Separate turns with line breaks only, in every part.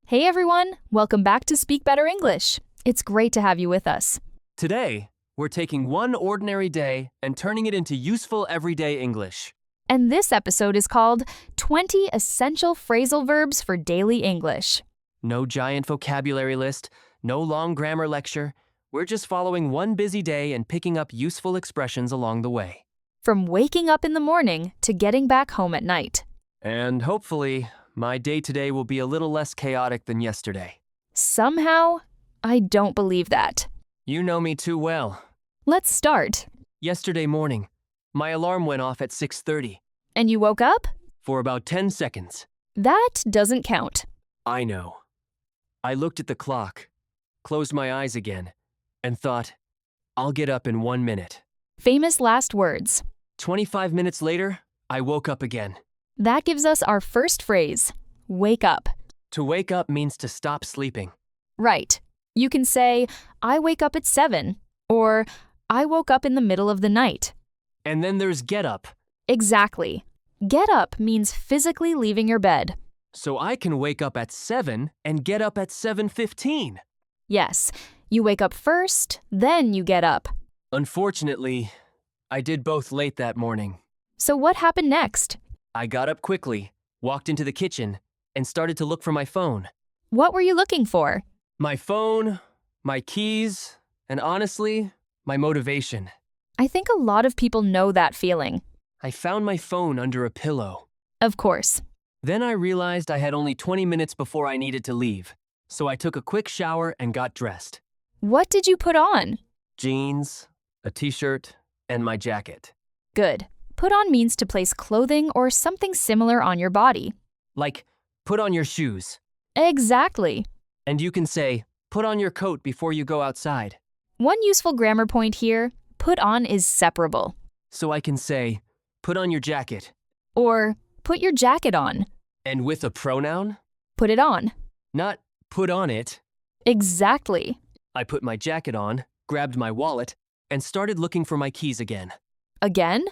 Hey everyone, welcome back to Speak Better English. It's great to have you with us.
Today, we're taking one ordinary day and turning it into useful everyday English.
And this episode is called 20 Essential Phrasal Verbs for Daily English.
No giant vocabulary list, no long grammar lecture. We're just following one busy day and picking up useful expressions along the way.
From waking up in the morning to getting back home at night.
And hopefully, my day today will be a little less chaotic than yesterday.
Somehow, I don't believe that.
You know me too well.
Let's start.
Yesterday morning, my alarm went off at 6:30
And you woke up?
for about 10 seconds.
That doesn't count.
I know. I looked at the clock, closed my eyes again, and thought, I'll get up in 1 minute.
Famous last words.
25 minutes later, I woke up again.
That gives us our first phrase, wake up.
To wake up means to stop sleeping.
Right. You can say, I wake up at 7, or I woke up in the middle of the night.
And then there's get up.
Exactly. Get up means physically leaving your bed.
So I can wake up at 7 and get up at 7:15.
Yes, you wake up first, then you get up.
Unfortunately, I did both late that morning.
So what happened next?
I got up quickly, walked into the kitchen, and started to look for my phone.
What were you looking for?
My phone, my keys, and honestly, my motivation.
I think a lot of people know that feeling.
I found my phone under a pillow.
Of course.
Then I realized I had only 20 minutes before I needed to leave, so I took a quick shower and got dressed.
What did you put on?
Jeans, a t-shirt, and my jacket.
Good. Put on means to place clothing or something similar on your body.
Like, put on your shoes.
Exactly.
And you can say, put on your coat before you go outside.
One useful grammar point here, put on is separable.
So I can say, put on your jacket.
Or put your jacket on.
And with a pronoun?
Put it on.
Not put on it.
Exactly.
I put my jacket on, grabbed my wallet, and started looking for my keys again.
Again?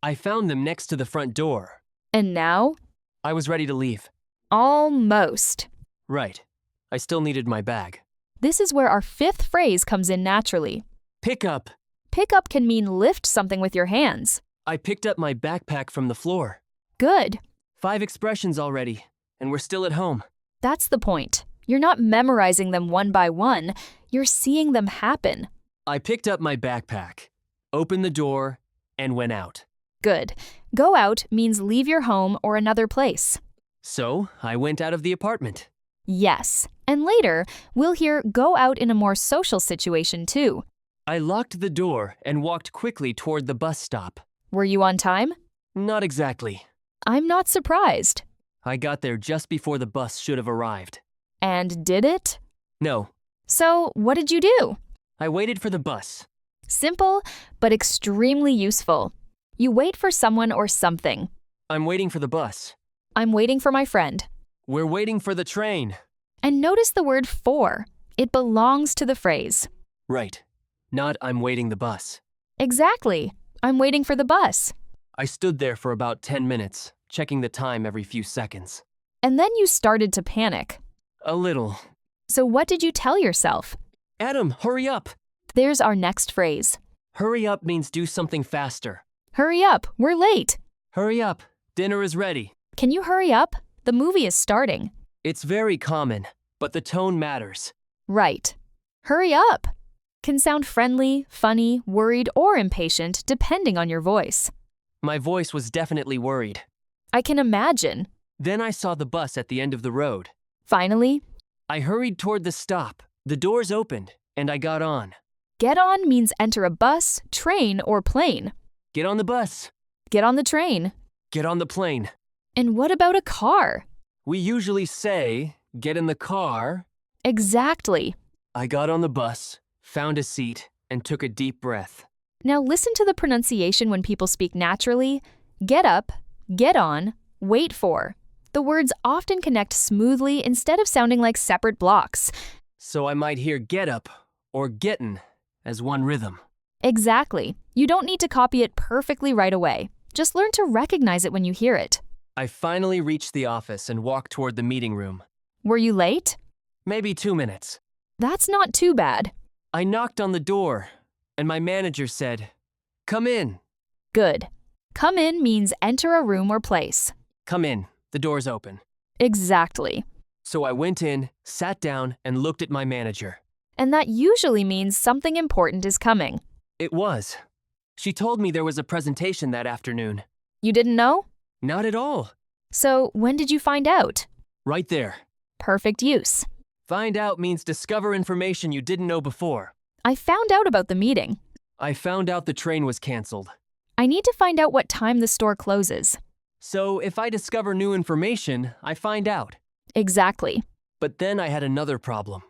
I found them next to the front door.
And now?
I was ready to leave.
Almost.
Right. I still needed my bag.
This is where our fifth phrase comes in naturally.
Pick up.
Pick up can mean lift something with your hands.
I picked up my backpack from the floor.
Good.
5 expressions already, and we're still at home.
That's the point. You're not memorizing them one by one. You're seeing them happen.
I picked up my backpack, opened the door, and went out.
Good. Go out means leave your home or another place.
So I went out of the apartment.
Yes. And later, we'll hear go out in a more social situation too.
I locked the door and walked quickly toward the bus stop.
Were you on time?
Not exactly.
I'm not surprised.
I got there just before the bus should have arrived.
And did it?
No,
So, what did you do?
I waited for the bus.
Simple, but extremely useful. You wait for someone or something.
I'm waiting for the bus.
I'm waiting for my friend.
We're waiting for the train.
And notice the word for. It belongs to the phrase.
Right. Not I'm waiting the bus.
Exactly. I'm waiting for the bus.
I stood there for about 10 minutes, checking the time every few seconds.
And then you started to panic.
A little.
So what did you tell yourself?
Adam, hurry up!
There's our next phrase.
Hurry up means do something faster.
Hurry up, we're late.
Hurry up, dinner is ready.
Can you hurry up? The movie is starting.
It's very common, but the tone matters.
Right. Hurry up can sound friendly, funny, worried, or impatient depending on your voice.
My voice was definitely worried.
I can imagine.
Then I saw the bus at the end of the road.
Finally,
I hurried toward the stop. The doors opened, and I got on.
get on means enter a bus, train, or plane.
Get on the bus.
Get on the train.
Get on the plane.
And what about a car?
We usually say, get in the car.
Exactly.
I got on the bus, found a seat, and took a deep breath.
Now listen to the pronunciation when people speak naturally. Get up, get on, wait for. The words often connect smoothly instead of sounding like separate blocks.
So I might hear get up or gettin' as one rhythm.
Exactly. You don't need to copy it perfectly right away. Just learn to recognize it when you hear it.
I finally reached the office and walked toward the meeting room.
Were you late?
Maybe 2 minutes.
That's not too bad.
I knocked on the door, and my manager said, "Come in."
Good. Come in means enter a room or place.
Come in. The door's open.
Exactly.
So I went in, sat down, and looked at my manager.
And that usually means something important is coming.
It was. She told me there was a presentation that afternoon.
You didn't know?
Not at all.
So when did you find out?
Right there.
Perfect use.
Find out means discover information you didn't know before.
I found out about the meeting.
I found out the train was canceled.
I need to find out what time the store closes.
So if I discover new information, I find out.
Exactly.
But then I had another problem.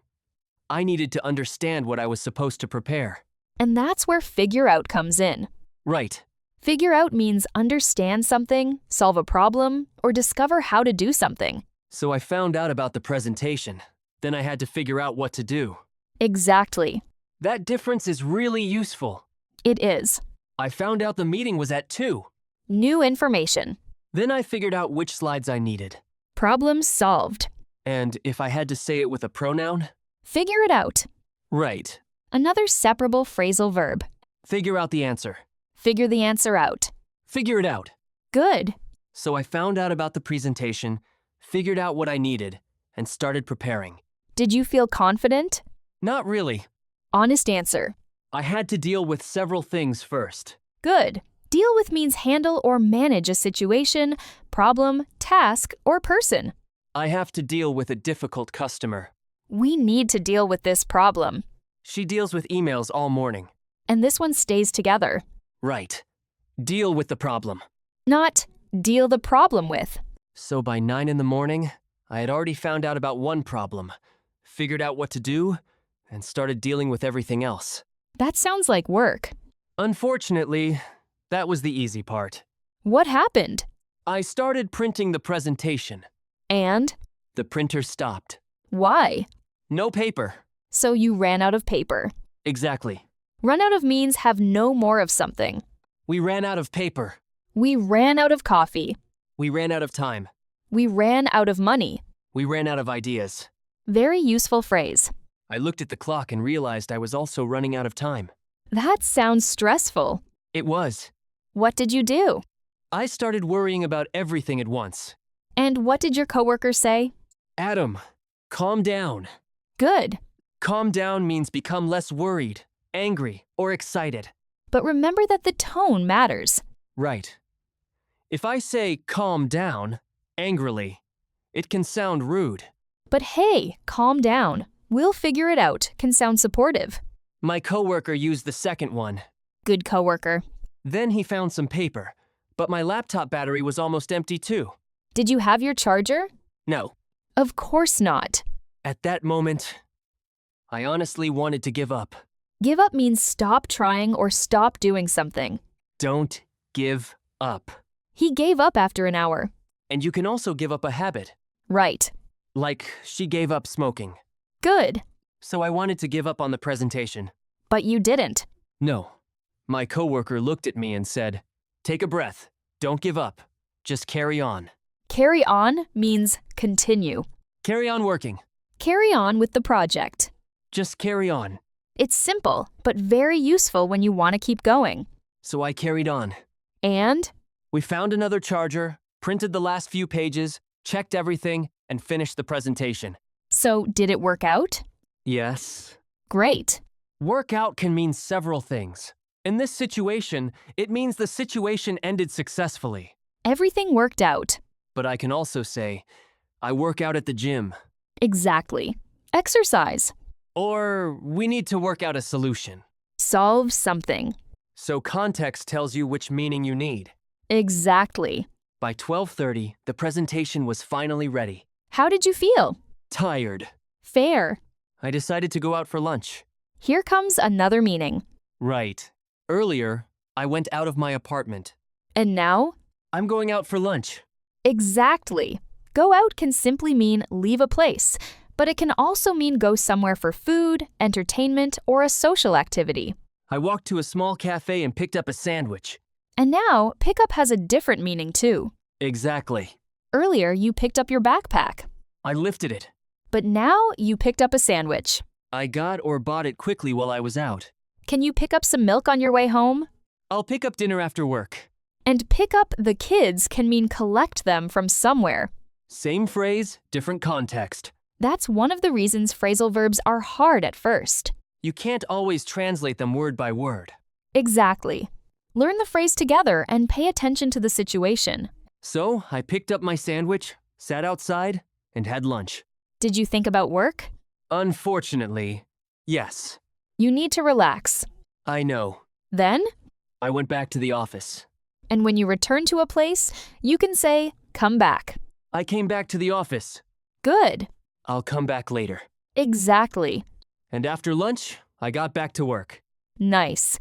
I needed to understand what I was supposed to prepare.
And that's where figure out comes in.
Right.
Figure out means understand something, solve a problem, or discover how to do something.
So I found out about the presentation. Then I had to figure out what to do.
Exactly.
That difference is really useful.
It is.
I found out the meeting was at 2.
New information.
Then I figured out which slides I needed.
Problem solved.
And if I had to say it with a pronoun?
Figure it out.
Right.
Another separable phrasal verb.
Figure out the answer.
Figure the answer out.
Figure it out.
Good.
So I found out about the presentation, figured out what I needed, and started preparing.
Did you feel confident?
Not really.
Honest answer.
I had to deal with several things first.
Good. Deal with means handle or manage a situation, problem, task, or person.
I have to deal with a difficult customer.
We need to deal with this problem.
She deals with emails all morning.
And this one stays together.
Right. Deal with the problem.
Not deal the problem with.
So by 9 in the morning, I had already found out about one problem, figured out what to do, and started dealing with everything else.
That sounds like work.
Unfortunately, that was the easy part.
What happened?
I started printing the presentation.
And?
The printer stopped.
Why?
No paper.
So you ran out of paper.
Exactly.
Run out of means have no more of something.
We ran out of paper.
We ran out of coffee.
We ran out of time.
We ran out of money.
We ran out of ideas.
Very useful phrase.
I looked at the clock and realized I was also running out of time.
That sounds stressful.
It was.
What did you do?
I started worrying about everything at once.
And what did your coworker say?
Adam, calm down.
Good.
Calm down means become less worried, angry, or excited.
But remember that the tone matters.
Right. If I say calm down, angrily, it can sound rude.
But hey, calm down. We'll figure it out can sound supportive.
My coworker used the second one.
Good coworker.
Then he found some paper, but my laptop battery was almost empty too.
Did you have your charger?
No.
Of course not.
At that moment, I honestly wanted to give up.
Give up means stop trying or stop doing something.
Don't give up.
He gave up after an hour.
And you can also give up a habit.
Right.
Like she gave up smoking.
Good.
So I wanted to give up on the presentation.
But you didn't.
No. My coworker looked at me and said, "Take a breath. Don't give up. Just carry on."
Carry on means continue.
Carry on working.
Carry on with the project.
Just carry on.
It's simple, but very useful when you want to keep going.
So I carried on.
And?
We found another charger, printed the last few pages, checked everything, and finished the presentation.
So, did it work out?
Yes.
Great.
Work out can mean several things. In this situation, it means the situation ended successfully.
Everything worked out.
But I can also say, I work out at the gym.
Exactly. Exercise.
Or we need to work out a solution.
Solve something.
So context tells you which meaning you need.
Exactly.
By 12:30, the presentation was finally ready.
How did you feel?
Tired.
Fair.
I decided to go out for lunch.
Here comes another meaning.
Right. Earlier, I went out of my apartment.
And now?
I'm going out for lunch.
Exactly. Go out can simply mean leave a place, but it can also mean go somewhere for food, entertainment, or a social activity.
I walked to a small cafe and picked up a sandwich.
And now, pickup has a different meaning too.
Exactly.
Earlier, you picked up your backpack.
I lifted it.
But now you picked up a sandwich.
I got or bought it quickly while I was out.
Can you pick up some milk on your way home?
I'll pick up dinner after work.
And pick up the kids can mean collect them from somewhere.
Same phrase, different context.
That's one of the reasons phrasal verbs are hard at first.
You can't always translate them word by word.
Exactly. Learn the phrase together and pay attention to the situation.
So, I picked up my sandwich, sat outside, and had lunch.
Did you think about work?
Unfortunately, yes.
You need to relax.
I know.
Then,
I went back to the office.
and when you return to a place, you can say, come back.
I came back to the office.
Good.
I'll come back later.
Exactly.
And after lunch, I got back to work.
Nice.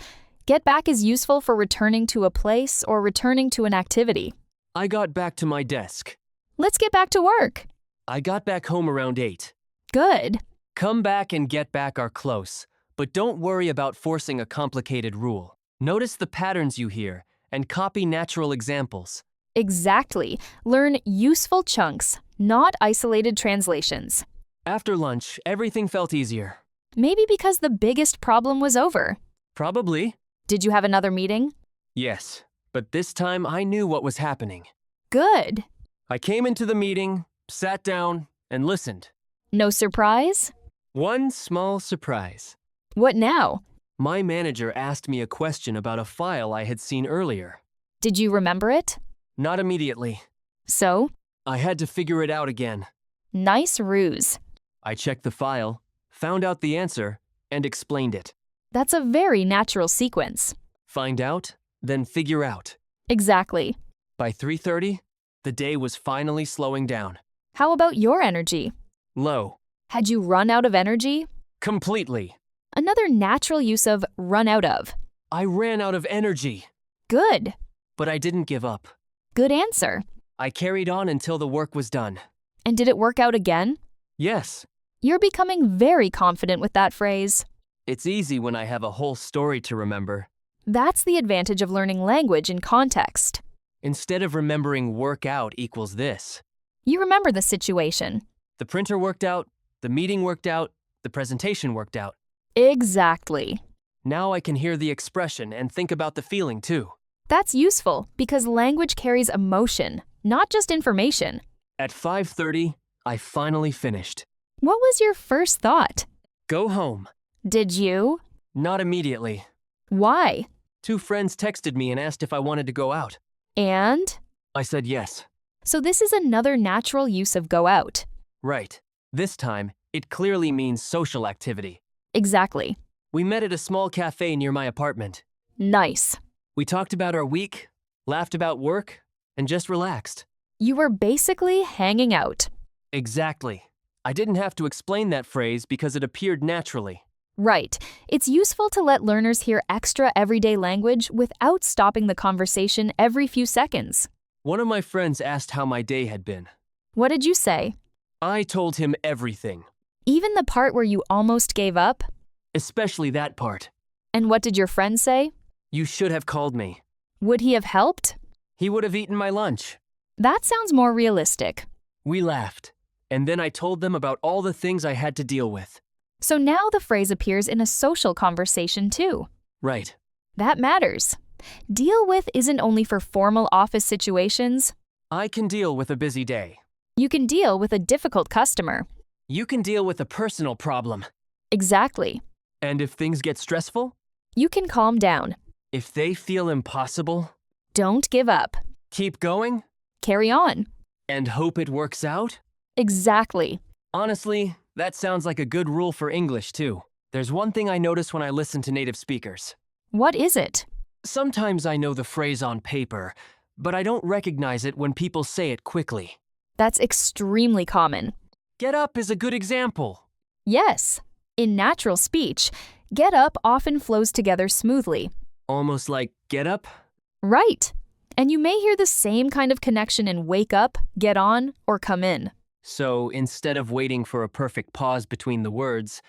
Get back is useful for returning to a place or returning to an activity.
I got back to my desk.
Let's get back to work.
I got back home around 8.
Good.
Come back and get back are close, but don't worry about forcing a complicated rule. Notice the patterns you hear and copy natural examples.
Exactly. Learn useful chunks, not isolated translations.
After lunch, everything felt easier.
Maybe because the biggest problem was over.
Probably.
Did you have another meeting?
Yes, but this time I knew what was happening.
Good.
I came into the meeting, sat down, and listened.
No surprise?
One small surprise.
What now?
My manager asked me a question about a file I had seen earlier.
Did you remember it?
Not immediately.
So?
I had to figure it out again.
Nice ruse.
I checked the file, found out the answer, and explained it.
That's a very natural sequence.
Find out, then figure out.
Exactly.
By 3:30, the day was finally slowing down.
How about your energy?
Low.
Had you run out of energy?
Completely.
Another natural use of run out of.
I ran out of energy.
Good.
But I didn't give up.
Good answer.
I carried on until the work was done.
And did it work out again?
Yes.
You're becoming very confident with that phrase.
It's easy when I have a whole story to remember.
That's the advantage of learning language in context.
Instead of remembering work out equals this.
You remember the situation.
The printer worked out, the meeting worked out, the presentation worked out.
Exactly.
Now I can hear the expression and think about the feeling too.
That's useful because language carries emotion, not just information.
At 5:30, I finally finished.
What was your first thought?
Go home.
Did you?
Not immediately.
Why?
2 friends texted me and asked if I wanted to go out.
And?
I said yes.
So this is another natural use of go out.
Right. This time, it clearly means social activity.
Exactly.
We met at a small cafe near my apartment.
Nice.
We talked about our week, laughed about work, and just relaxed.
You were basically hanging out.
Exactly. I didn't have to explain that phrase because it appeared naturally.
Right. It's useful to let learners hear extra everyday language without stopping the conversation every few seconds.
One of my friends asked how my day had been.
What did you say?
I told him everything,
Even the part where you almost gave up?
especially that part.
And what did your friend say?
You should have called me.
Would he have helped?
He would have eaten my lunch.
That sounds more realistic.
We laughed, and then I told them about all the things I had to deal with.
So now the phrase appears in a social conversation too.
Right.
That matters. Deal with isn't only for formal office situations.
I can deal with a busy day.
You can deal with a difficult customer.
You can deal with a personal problem.
Exactly.
And if things get stressful,
You can calm down.
if they feel impossible,
Don't give up.
keep going
Carry on.
and hope it works out.
Exactly.
Honestly, that sounds like a good rule for English too. There's one thing I notice when I listen to native speakers.
What is it?
Sometimes I know the phrase on paper, but I don't recognize it when people say it quickly.
That's extremely common.
Get up is a good example.
Yes. In natural speech, get up often flows together smoothly.
Almost like get up.
Right. And you may hear the same kind of connection in wake up, get on, or come in.
So instead of waiting for a perfect pause between the words,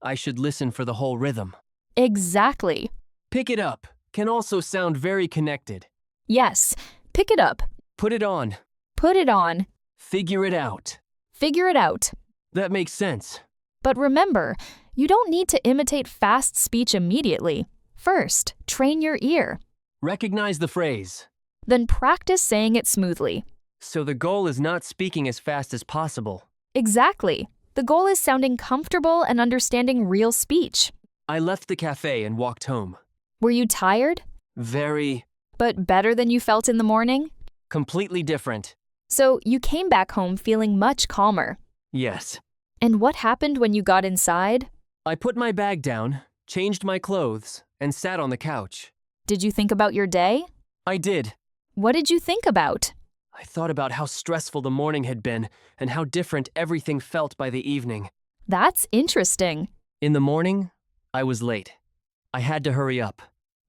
I should listen for the whole rhythm.
Exactly.
Pick it up can also sound very connected.
Yes. Pick it up.
Put it on.
Put it on.
Figure it out.
Figure it out.
That makes sense.
But remember, you don't need to imitate fast speech immediately. First, train your ear.
Recognize the phrase.
Then practice saying it smoothly.
So the goal is not speaking as fast as possible.
Exactly. The goal is sounding comfortable and understanding real speech.
I left the cafe and walked home.
Were you tired?
Very,
But better than you felt in the morning?
completely different.
So you came back home feeling much calmer.
Yes.
And what happened when you got inside?
I put my bag down, changed my clothes, and sat on the couch.
Did you think about your day?
I did.
What did you think about?
I thought about how stressful the morning had been and how different everything felt by the evening.
That's interesting.
In the morning, I was late. I had to hurry up.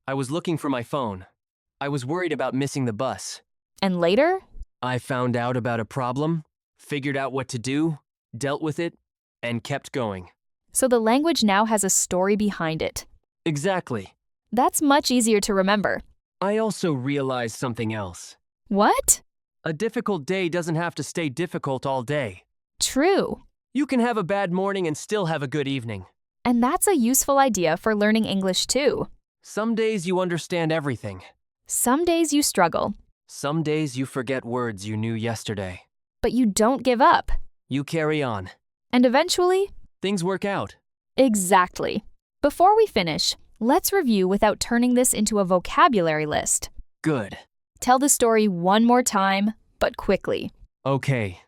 I was looking for my phone. I was worried about missing the bus.
And later?
I found out about a problem, figured out what to do, dealt with it, and kept going.
So the language now has a story behind it.
Exactly.
That's much easier to remember.
I also realized something else.
What?
A difficult day doesn't have to stay difficult all day.
True.
You can have a bad morning and still have a good evening.
And that's a useful idea for learning English too.
Some days you understand everything.
Some days you struggle,
Some days you forget words you knew yesterday.
but you don't give up.
You carry on.
And eventually,
Things work out.
exactly. Before we finish, let's review without turning this into a vocabulary list.
Good.
Tell the story one more time, but quickly.
Okay.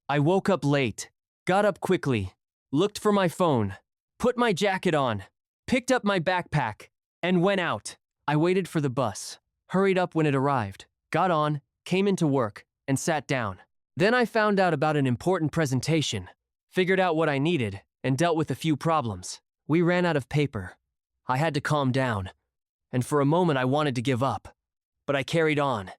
I woke up late, got up quickly, looked for my phone, put my jacket on, picked up my backpack, and went out. I waited for the bus, hurried up when it arrived, got on, came into work, and sat down. Then I found out about an important presentation, figured out what I needed, and dealt with a few problems. We ran out of paper. I had to calm down, and for a moment I wanted to give up. But I carried on,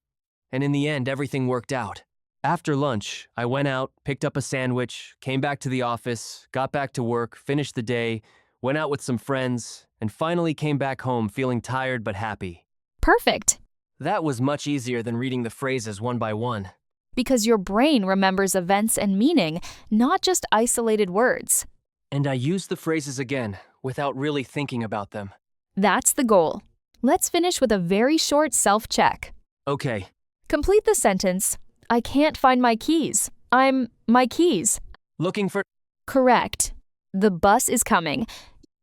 and in the end everything worked out. After lunch, I went out, picked up a sandwich, came back to the office, got back to work, finished the day, went out with some friends, and finally came back home feeling tired but happy.
Perfect.
That was much easier than reading the phrases one by one.
Because your brain remembers events and meaning, not just isolated words.
And I used the phrases again, without really thinking about them.
That's the goal. Let's finish with a very short self-check.
Okay,
Complete the sentence, I can't find my keys. My keys.
looking for...
Correct. The bus is coming.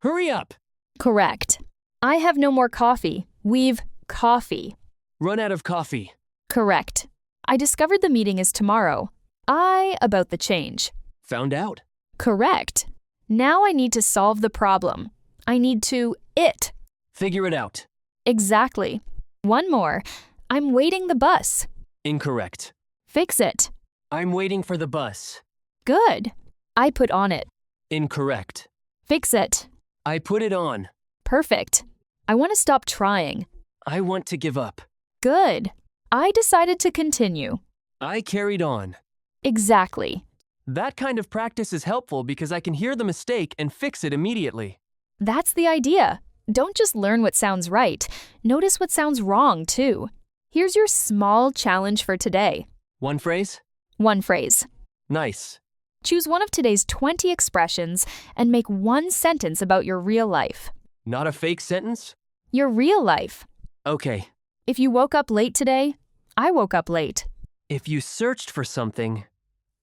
Hurry up!
Correct. I have no more coffee. We've coffee.
Run out of coffee.
Correct. I discovered the meeting is tomorrow. About the change.
Found out.
Correct. Now I need to solve the problem. I need to
Figure it out.
Exactly. One more. I'm waiting the bus.
Incorrect.
Fix it.
I'm waiting for the bus.
Good. I put on it.
Incorrect.
Fix it.
I put it on.
Perfect. I want to stop trying.
I want to give up.
Good. I decided to continue.
I carried on.
Exactly.
That kind of practice is helpful because I can hear the mistake and fix it immediately.
That's the idea. Don't just learn what sounds right. Notice what sounds wrong, too. Here's your small challenge for today.
One phrase?
One phrase.
Nice.
Choose one of today's 20 expressions and make one sentence about your real life.
Not a fake sentence?
Your real life.
Okay.
If you woke up late today, I woke up late.
If you searched for something,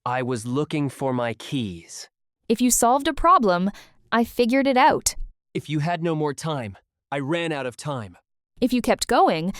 I was looking for my keys.
If you solved a problem, I figured it out.
If you had no more time, I ran out of time.
If you kept going,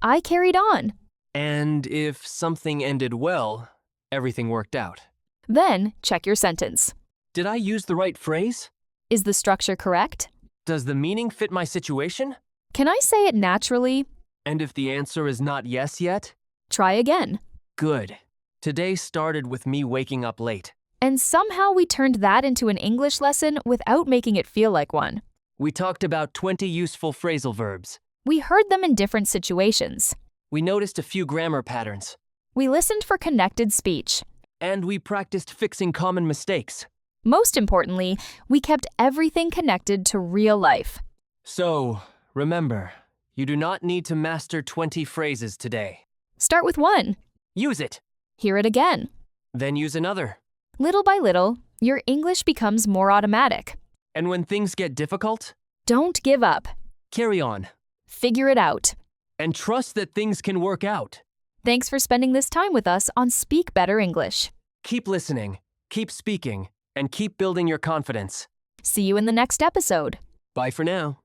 I carried on.
And if something ended well, everything worked out.
Then check your sentence.
Did I use the right phrase?
Is the structure correct?
Does the meaning fit my situation?
Can I say it naturally?
And if the answer is not yes yet?
Try again.
Good. Today started with me waking up late.
And somehow we turned that into an English lesson without making it feel like one.
We talked about 20 useful phrasal verbs.
We heard them in different situations.
We noticed a few grammar patterns.
We listened for connected speech.
And we practiced fixing common mistakes.
Most importantly, we kept everything connected to real life.
So, remember, you do not need to master 20 phrases today.
Start with one.
Use it.
Hear it again.
Then use another.
Little by little, your English becomes more automatic.
And when things get difficult,
Don't give up.
carry on.
Figure it out.
And trust that things can work out.
Thanks for spending this time with us on Speak Better English.
Keep listening, keep speaking, and keep building your confidence.
See you in the next episode.
Bye for now.